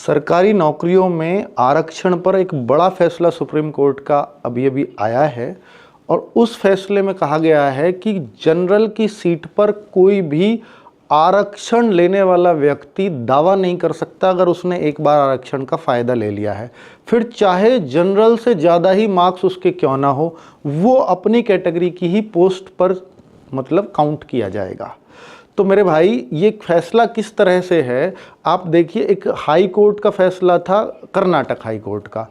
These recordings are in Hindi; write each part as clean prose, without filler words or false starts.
सरकारी नौकरियों में आरक्षण पर एक बड़ा फैसला सुप्रीम कोर्ट का अभी अभी आया है और उस फैसले में कहा गया है कि जनरल की सीट पर कोई भी आरक्षण लेने वाला व्यक्ति दावा नहीं कर सकता अगर उसने एक बार आरक्षण का फ़ायदा ले लिया है। फिर चाहे जनरल से ज़्यादा ही मार्क्स उसके क्यों ना हो, वो अपनी कैटेगरी की ही पोस्ट पर मतलब काउंट किया जाएगा। तो मेरे भाई ये फैसला किस तरह से है आप देखिए। एक हाई कोर्ट का फैसला था, कर्नाटक हाई कोर्ट का।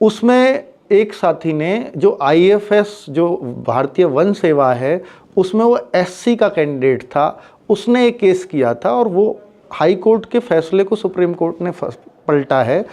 उसमें एक साथी ने जो आईएफएस जो भारतीय वन सेवा है उसमें वो एससी का कैंडिडेट था, उसने एक केस किया था और वो हाई कोर्ट के फैसले को सुप्रीम कोर्ट ने पलटा है।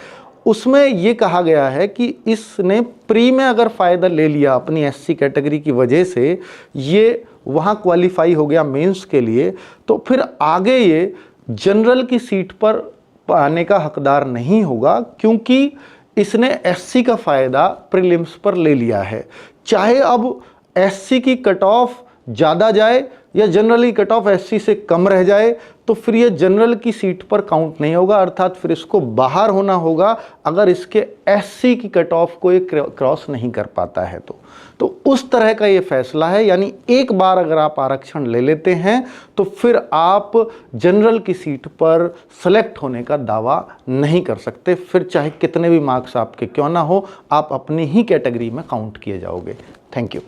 उसमें ये कहा गया है कि इसने प्री में अगर फ़ायदा ले लिया अपनी एससी कैटेगरी की वजह से, ये वहाँ क्वालिफाई हो गया मेंस के लिए, तो फिर आगे ये जनरल की सीट पर आने का हकदार नहीं होगा क्योंकि इसने एससी का फ़ायदा प्रीलिम्स पर ले लिया है। चाहे अब एससी की कट ऑफ ज़्यादा जाए या जनरली कट ऑफ एससी से कम रह जाए, तो फिर ये जनरल की सीट पर काउंट नहीं होगा, अर्थात फिर इसको बाहर होना होगा अगर इसके एससी की कट ऑफ को ये क्रॉस नहीं कर पाता है तो उस तरह का ये फैसला है। यानी एक बार अगर आप आरक्षण ले लेते हैं तो फिर आप जनरल की सीट पर सेलेक्ट होने का दावा नहीं कर सकते। फिर चाहे कितने भी मार्क्स आपके क्यों ना हो, आप अपनी ही कैटेगरी में काउंट किए जाओगे। Thank you.